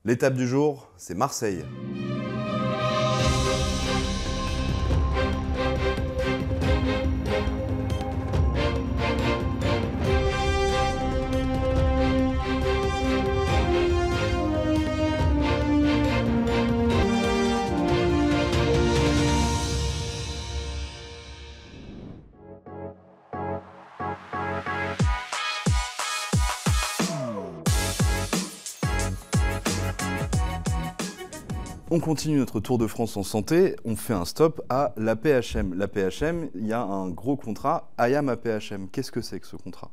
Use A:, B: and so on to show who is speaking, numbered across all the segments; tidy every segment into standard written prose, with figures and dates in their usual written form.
A: L'étape du jour, c'est Marseille. On continue notre tour de France en santé, on fait un stop à l'AP-HM. L'AP-HM, il y a un gros contrat, IAM AP-HM. Qu'est-ce que c'est que ce contrat?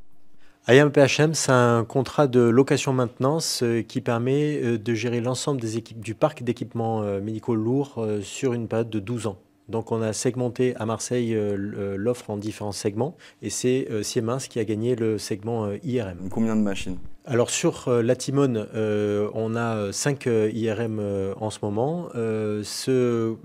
B: IAM AP-HM, c'est un contrat de location-maintenance qui permet de gérer l'ensemble des équipes du parc d'équipements médicaux lourds sur une période de 12 ans. Donc on a segmenté à Marseille l'offre en différents segments et c'est Siemens qui a gagné le segment IRM.
A: Combien de machines?
B: Alors sur la Timone, on a 5 IRM en ce moment. Le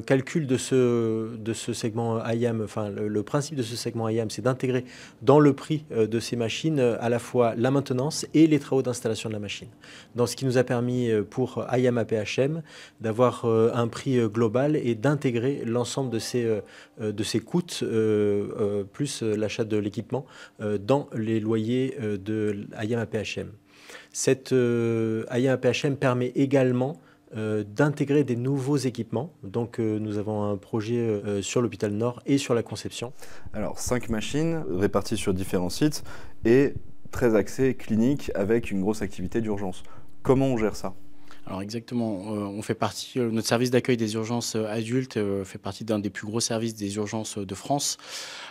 B: calcul de ce segment IAM, enfin le principe de ce segment IAM, c'est d'intégrer dans le prix de ces machines à la fois la maintenance et les travaux d'installation de la machine. Donc ce qui nous a permis pour IAM AP-HM d'avoir un prix global et d'intégrer l'ensemble de ces coûts plus l'achat de l'équipement dans les loyers de IAM AP-HM. Cette IAM AP-HM permet également d'intégrer des nouveaux équipements. Donc nous avons un projet sur l'hôpital Nord et sur la Conception.
A: Alors 5 machines réparties sur différents sites et très axées cliniques avec une grosse activité d'urgence. Comment on gère ça?
C: Alors exactement, on fait partie, notre service d'accueil des urgences adultes fait partie d'un des plus gros services des urgences de France.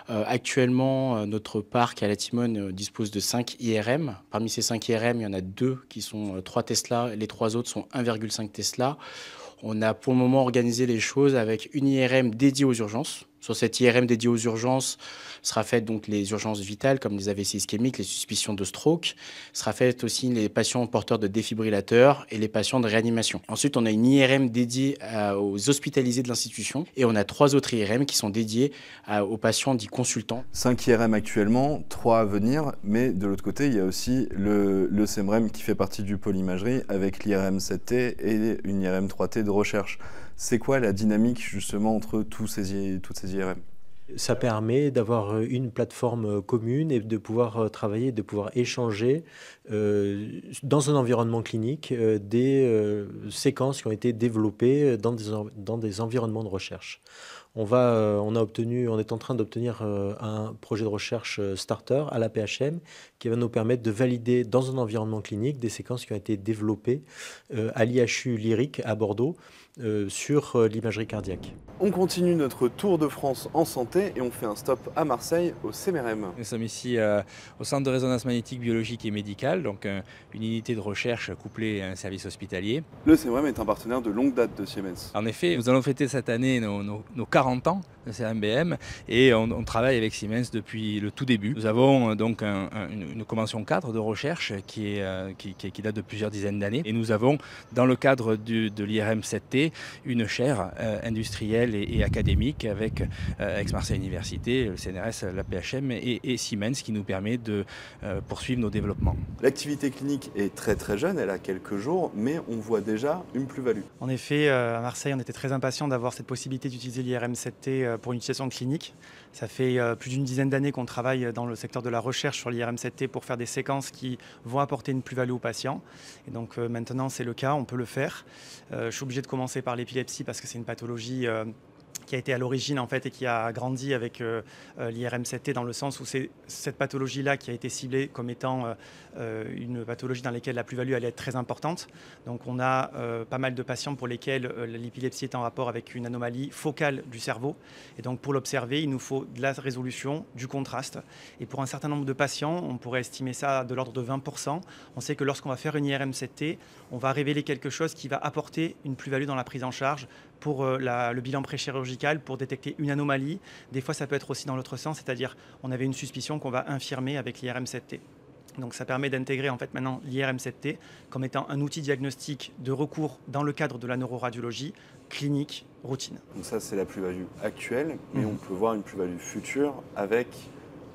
C: Actuellement, notre parc à la Timone dispose de 5 IRM. Parmi ces 5 IRM, il y en a 2 qui sont 3 Tesla, les 3 autres sont 1,5 Tesla. On a pour le moment organisé les choses avec une IRM dédiée aux urgences. Sur cette IRM dédiée aux urgences sera faite donc les urgences vitales comme les AVC ischémiques, les suspicions de stroke. Sera faite aussi les patients porteurs de défibrillateurs et les patients de réanimation. Ensuite, on a une IRM dédiée aux hospitalisés de l'institution et on a 3 autres IRM qui sont dédiés aux patients dits consultants.
A: 5 IRM actuellement, 3 à venir, mais de l'autre côté, il y a aussi le CEMREM qui fait partie du pôle imagerie avec l'IRM 7T et une IRM 3T de recherche. C'est quoi la dynamique justement entre toutes ces IRM?
B: Ça permet d'avoir une plateforme commune et de pouvoir travailler, de pouvoir échanger dans un environnement clinique des séquences qui ont été développées dans des environnements de recherche. On est en train d'obtenir un projet de recherche starter à l'AP-HM qui va nous permettre de valider dans un environnement clinique des séquences qui ont été développées à l'IHU Lyrique à Bordeaux sur l'imagerie cardiaque.
A: On continue notre tour de France en santé et on fait un stop à Marseille au CEMREM.
D: Nous sommes ici au centre de résonance magnétique biologique et médicale, donc une unité de recherche couplée à un service hospitalier.
A: Le CEMREM est un partenaire de longue date de Siemens.
D: En effet, nous allons fêter cette année nos 40 ans de CMBM et on travaille avec Siemens depuis le tout début. Nous avons donc une convention cadre de recherche qui date de plusieurs dizaines d'années et nous avons dans le cadre de l'IRM 7T une chaire industrielle et académique avec Aix-Marseille Université, le CNRS, l'AP-HM et Siemens qui nous permet de poursuivre nos développements.
A: L'activité clinique est très jeune, elle a quelques jours, mais on voit déjà une plus-value.
E: En effet, à Marseille, on était très impatients d'avoir cette possibilité d'utiliser l'IRM 7T pour une utilisation clinique. Ça fait plus d'une dizaine d'années qu'on travaille dans le secteur de la recherche sur l'IRM 7T pour faire des séquences qui vont apporter une plus-value aux patients. Et donc maintenant, c'est le cas, on peut le faire. Je suis obligé de commencer par l'épilepsie parce que c'est une pathologie qui a été à l'origine en fait et qui a grandi avec l'IRM 7T dans le sens où c'est cette pathologie-là qui a été ciblée comme étant une pathologie dans laquelle la plus-value allait être très importante. Donc on a pas mal de patients pour lesquels l'épilepsie est en rapport avec une anomalie focale du cerveau. Et donc pour l'observer, il nous faut de la résolution, du contraste. Et pour un certain nombre de patients, on pourrait estimer ça de l'ordre de 20%. On sait que lorsqu'on va faire une IRM 7T, on va révéler quelque chose qui va apporter une plus-value dans la prise en charge pour le bilan préchirurgical, pour détecter une anomalie. Des fois, ça peut être aussi dans l'autre sens, c'est-à-dire on avait une suspicion qu'on va infirmer avec l'IRM 7T. Donc ça permet d'intégrer en fait maintenant l'IRM 7T comme étant un outil diagnostique de recours dans le cadre de la neuroradiologie clinique routine.
A: Donc ça c'est la plus-value actuelle, mais on peut voir une plus-value future avec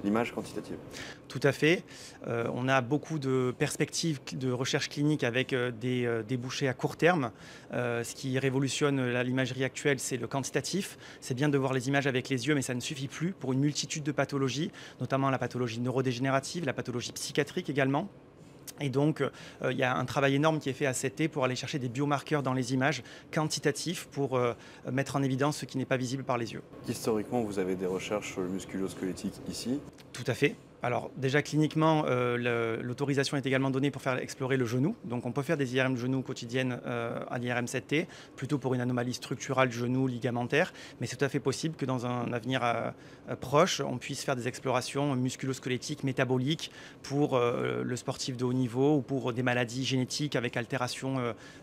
A: l'image quantitative.
E: Tout à fait. On a beaucoup de perspectives de recherche clinique avec des débouchés à court terme. Ce qui révolutionne l'imagerie actuelle, c'est le quantitatif. C'est bien de voir les images avec les yeux, mais ça ne suffit plus pour une multitude de pathologies, notamment la pathologie neurodégénérative, la pathologie psychiatrique également. Et donc, il y a un travail énorme qui est fait à CT pour aller chercher des biomarqueurs dans les images quantitatifs pour mettre en évidence ce qui n'est pas visible par les yeux.
A: Historiquement, vous avez des recherches sur le musculo-squelettique ici.
E: Tout à fait. Alors déjà cliniquement, l'autorisation est également donnée pour faire explorer le genou. Donc on peut faire des IRM genou quotidiennes à l'IRM7T, plutôt pour une anomalie structurale du genou ligamentaire. Mais c'est tout à fait possible que dans un avenir proche, on puisse faire des explorations musculo-squelettiques, métaboliques pour le sportif de haut niveau ou pour des maladies génétiques avec altération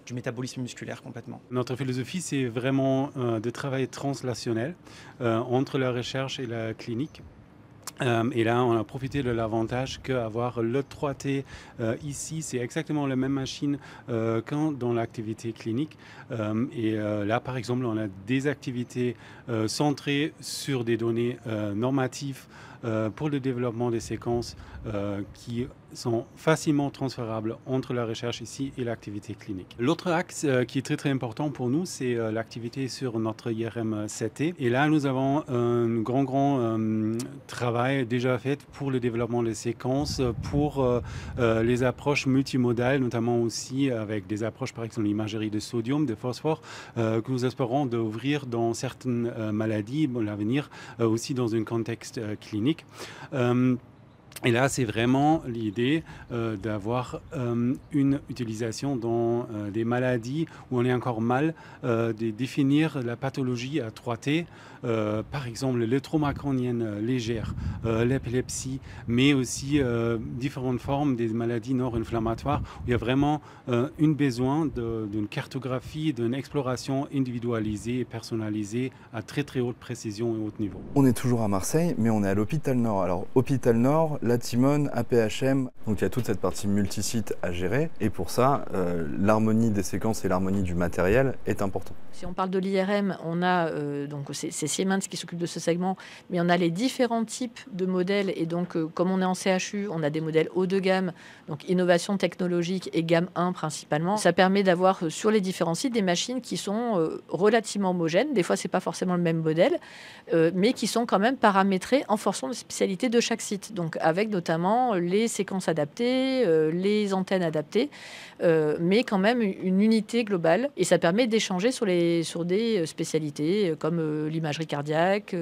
E: du métabolisme musculaire complètement.
F: Notre philosophie, c'est vraiment de travailler translationnel entre la recherche et la clinique. Et là, on a profité de l'avantage qu'avoir le 3T ici, c'est exactement la même machine qu'en dans l'activité clinique. Là, par exemple, on a des activités centrées sur des données normatives pour le développement des séquences qui sont facilement transférables entre la recherche ici et l'activité clinique. L'autre axe qui est très très important pour nous, c'est l'activité sur notre IRM7T. Et là, nous avons un grand travail déjà fait pour le développement des séquences, pour les approches multimodales, notamment aussi avec des approches par exemple l'imagerie de sodium, de phosphore, que nous espérons d'ouvrir dans certaines maladies à l'avenir, aussi dans un contexte clinique. Et là, c'est vraiment l'idée d'avoir une utilisation dans des maladies où on est encore mal, de définir la pathologie à 3T, par exemple les traumas crâniennes légères, l'épilepsie, mais aussi différentes formes des maladies nord-inflammatoires où il y a vraiment un besoin d'une cartographie, d'une exploration individualisée et personnalisée à très très haute précision et haut niveau.
A: On est toujours à Marseille, mais on est à l'hôpital Nord. Alors, hôpital Nord, Latimone, APHM, donc il y a toute cette partie multisite à gérer. Et pour ça, l'harmonie des séquences et l'harmonie du matériel est importante.
G: Si on parle de l'IRM, on a donc c'est Siemens qui s'occupe de ce segment, mais on a les différents types de modèles. Et donc, comme on est en CHU, on a des modèles haut de gamme, donc innovation technologique et gamme 1 principalement. Ça permet d'avoir sur les différents sites des machines qui sont relativement homogènes. Des fois, c'est pas forcément le même modèle, mais qui sont quand même paramétrés en fonction de la spécialité de chaque site. Donc, avec notamment les séquences adaptées, les antennes adaptées, mais quand même une unité globale. Et ça permet d'échanger sur des spécialités comme l'imagerie cardiaque,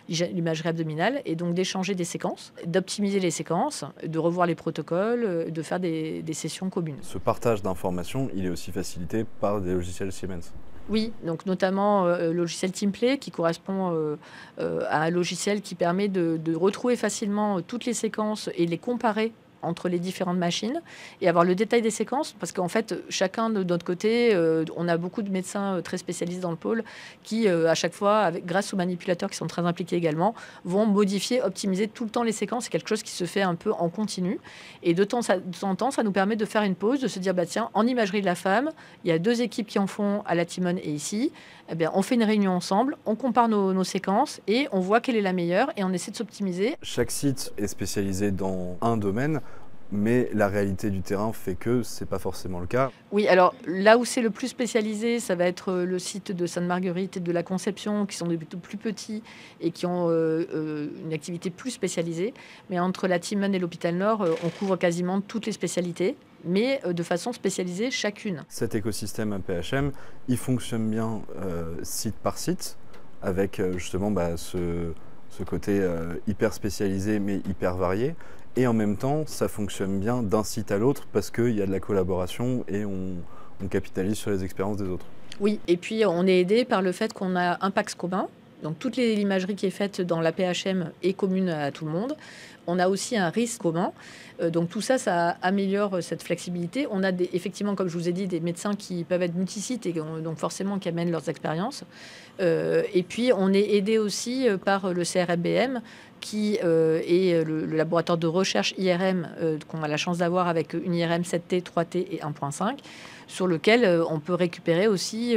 G: l'imagerie abdominale, et donc d'échanger des séquences, d'optimiser les séquences, de revoir les protocoles, de faire des sessions communes.
A: Ce partage d'informations, il est aussi facilité par des logiciels Siemens.
G: Oui, donc notamment le logiciel Teamplay qui correspond à un logiciel qui permet de retrouver facilement toutes les séquences et les comparer entre les différentes machines et avoir le détail des séquences, parce qu'en fait, chacun de notre côté, on a beaucoup de médecins très spécialisés dans le pôle qui, à chaque fois, grâce aux manipulateurs qui sont très impliqués également, vont modifier, optimiser tout le temps les séquences. C'est quelque chose qui se fait un peu en continu. Et de temps en temps, ça nous permet de faire une pause, de se dire, bah, tiens, en imagerie de la femme, il y a 2 équipes qui en font à Latimone et ici. Eh bien, on fait une réunion ensemble, on compare nos séquences et on voit quelle est la meilleure et on essaie de s'optimiser.
A: Chaque site est spécialisé dans un domaine, mais la réalité du terrain fait que c'est pas forcément le cas.
G: Oui, alors là où c'est le plus spécialisé, ça va être le site de Sainte-Marguerite et de la Conception, qui sont des plus petits et qui ont une activité plus spécialisée. Mais entre Latimone et l'hôpital Nord, on couvre quasiment toutes les spécialités, mais de façon spécialisée chacune.
A: Cet écosystème APHM, il fonctionne bien site par site, avec justement ce côté hyper spécialisé mais hyper varié. Et en même temps, ça fonctionne bien d'un site à l'autre parce qu'il y a de la collaboration et on capitalise sur les expériences des autres.
G: Oui, et puis on est aidé par le fait qu'on a un PACS commun. Donc toute l'imagerie qui est faite dans l'APHM est commune à tout le monde. On a aussi un risque commun. Donc tout ça, ça améliore cette flexibilité. On a effectivement, comme je vous ai dit, des médecins qui peuvent être multisites et donc forcément qui amènent leurs expériences. Et puis on est aidé aussi par le CRMBM qui est le laboratoire de recherche IRM qu'on a la chance d'avoir avec une IRM 7T, 3T et 1.5. sur lequel on peut récupérer aussi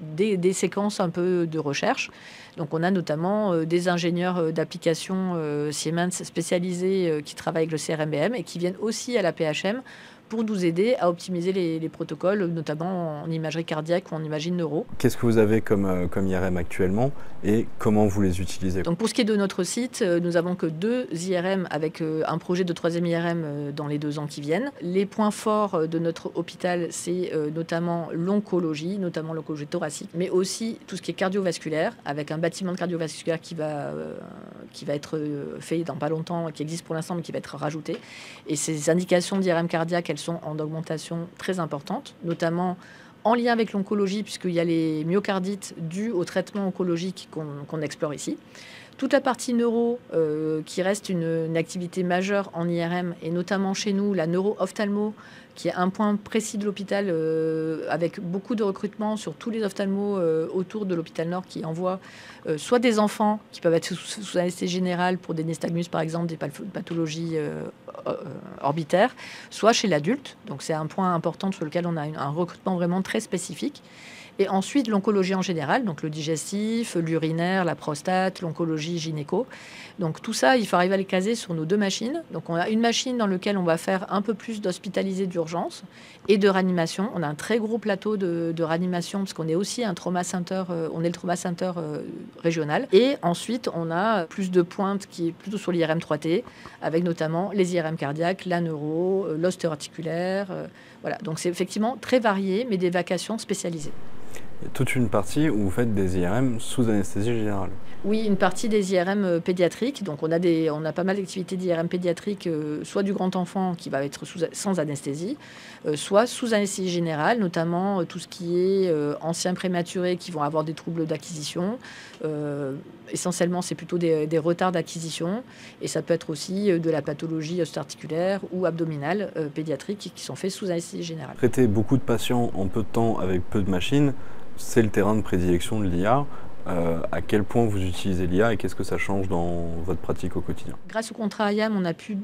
G: des séquences un peu de recherche. Donc on a notamment des ingénieurs d'application Siemens spécialisés qui travaillent avec le CRMBM et qui viennent aussi à la PHM pour nous aider à optimiser les protocoles, notamment en imagerie cardiaque ou en imagerie neuro.
A: Qu'est-ce que vous avez comme IRM actuellement et comment vous les utilisez?
G: Donc pour ce qui est de notre site, nous avons que 2 IRM avec un projet de 3e IRM dans les 2 ans qui viennent. Les points forts de notre hôpital, c'est notamment l'oncologie thoracique, mais aussi tout ce qui est cardiovasculaire, avec un bâtiment de cardiovasculaire qui va être fait dans pas longtemps, qui existe pour l'instant, mais qui va être rajouté. Et ces indications d'IRM cardiaque, elles sont en augmentation très importante, notamment en lien avec l'oncologie, puisqu'il y a les myocardites dus au traitement oncologique qu'on explore ici. Toute la partie neuro, qui reste une activité majeure en IRM, et notamment chez nous, la neuro-ophtalmo, qui est un point précis de l'hôpital, avec beaucoup de recrutement sur tous les ophtalmos autour de l'hôpital Nord, qui envoient soit des enfants qui peuvent être sous anesthésie générale pour des nystagmus, par exemple, des pathologies orbitaires, soit chez l'adulte. Donc c'est un point important sur lequel on a un recrutement vraiment très spécifique. Et ensuite, l'oncologie en général, donc le digestif, l'urinaire, la prostate, l'oncologie gynéco. Donc tout ça, il faut arriver à les caser sur nos 2 machines. Donc on a une machine dans laquelle on va faire un peu plus d'hospitalisé d'urgence et de réanimation. On a un très gros plateau de réanimation parce qu'on est aussi un trauma center, on est le trauma center régional. Et ensuite, on a plus de pointes qui est plutôt sur l'IRM 3T, avec notamment les IRM cardiaques, la neuro, l'ostéo-articulaire. Voilà, donc c'est effectivement très varié, mais des vacations spécialisées.
A: Il y a toute une partie où vous faites des IRM sous anesthésie générale.
G: Oui, une partie des IRM pédiatriques. Donc on a pas mal d'activités d'IRM pédiatriques, soit du grand enfant qui va être sans anesthésie, soit sous anesthésie générale, notamment tout ce qui est anciens prématurés qui vont avoir des troubles d'acquisition. Essentiellement, c'est plutôt des retards d'acquisition. Et ça peut être aussi de la pathologie ostéo-articulaire ou abdominale pédiatrique qui sont faits sous anesthésie générale.
A: Traiter beaucoup de patients en peu de temps avec peu de machines, c'est le terrain de prédilection de l'IA. À quel point vous utilisez l'IA et qu'est-ce que ça change dans votre pratique au quotidien?
G: Grâce au contrat IAM, on a pu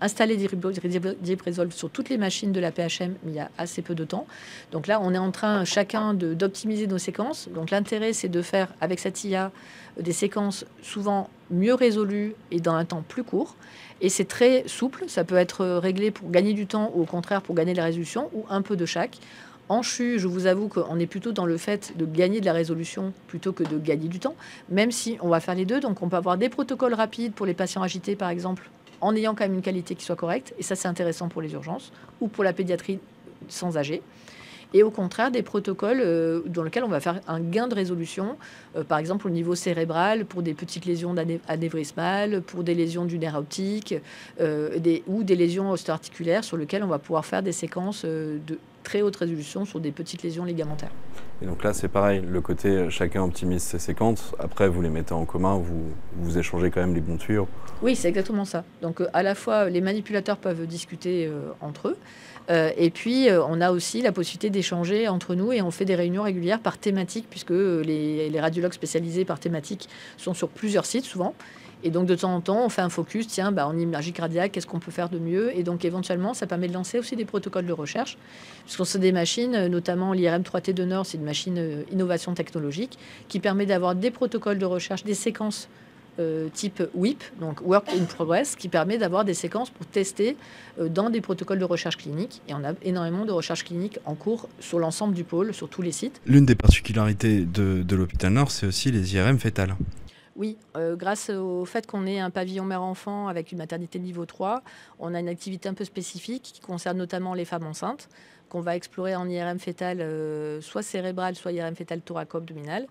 G: installer Deep Resolve sur toutes les machines de la PHM, mais il y a assez peu de temps. Donc là, on est en train chacun d'optimiser nos séquences. Donc l'intérêt, c'est de faire avec cette IA des séquences souvent mieux résolues et dans un temps plus court. Et c'est très souple. Ça peut être réglé pour gagner du temps ou au contraire pour gagner de la résolution ou un peu de chaque. En CHU, je vous avoue qu'on est plutôt dans le fait de gagner de la résolution plutôt que de gagner du temps, même si on va faire les deux. Donc on peut avoir des protocoles rapides pour les patients agités, par exemple, en ayant quand même une qualité qui soit correcte. Et ça, c'est intéressant pour les urgences ou pour la pédiatrie sans âgés. Et au contraire, des protocoles dans lesquels on va faire un gain de résolution, par exemple au niveau cérébral, pour des petites lésions anévrismales, pour des lésions du nerf optique, ou des lésions ostéo-articulaires, sur lesquelles on va pouvoir faire des séquences de très haute résolution sur des petites lésions ligamentaires.
A: Et donc là, c'est pareil, le côté chacun optimise ses séquences, après vous les mettez en commun, vous échangez quand même les bons tuyaux.
G: Oui, c'est exactement ça. Donc à la fois, les manipulateurs peuvent discuter entre eux, et puis on a aussi la possibilité d'échanger entre nous et on fait des réunions régulières par thématique, puisque les radiologues spécialisés par thématique sont sur plusieurs sites souvent. Et donc, de temps en temps, on fait un focus, tiens, en imagerie cardiaque, qu'est-ce qu'on peut faire de mieux? Et donc, éventuellement, ça permet de lancer aussi des protocoles de recherche, puisqu'on sait des machines, notamment l'IRM 3T de Nord, c'est une machine innovation technologique, qui permet d'avoir des protocoles de recherche, des séquences type WIP, donc Work in Progress, qui permet d'avoir des séquences pour tester dans des protocoles de recherche clinique. Et on a énormément de recherche clinique en cours sur l'ensemble du pôle, sur tous les sites.
A: L'une des particularités de l'hôpital Nord, c'est aussi les IRM fétales.
G: Oui, grâce au fait qu'on ait un pavillon mère-enfant avec une maternité niveau 3, on a une activité un peu spécifique qui concerne notamment les femmes enceintes, qu'on va explorer en IRM fétale, soit cérébrale, soit IRM fétale thoraco-abdominale,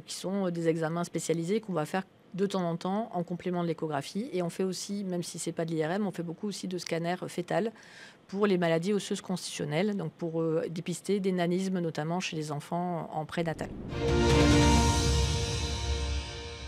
G: qui sont des examens spécialisés qu'on va faire de temps en temps en complément de l'échographie. Et on fait aussi, même si ce n'est pas de l'IRM, on fait beaucoup aussi de scanners fétales pour les maladies osseuses constitutionnelles, donc pour dépister des nanismes, notamment chez les enfants en prénatal.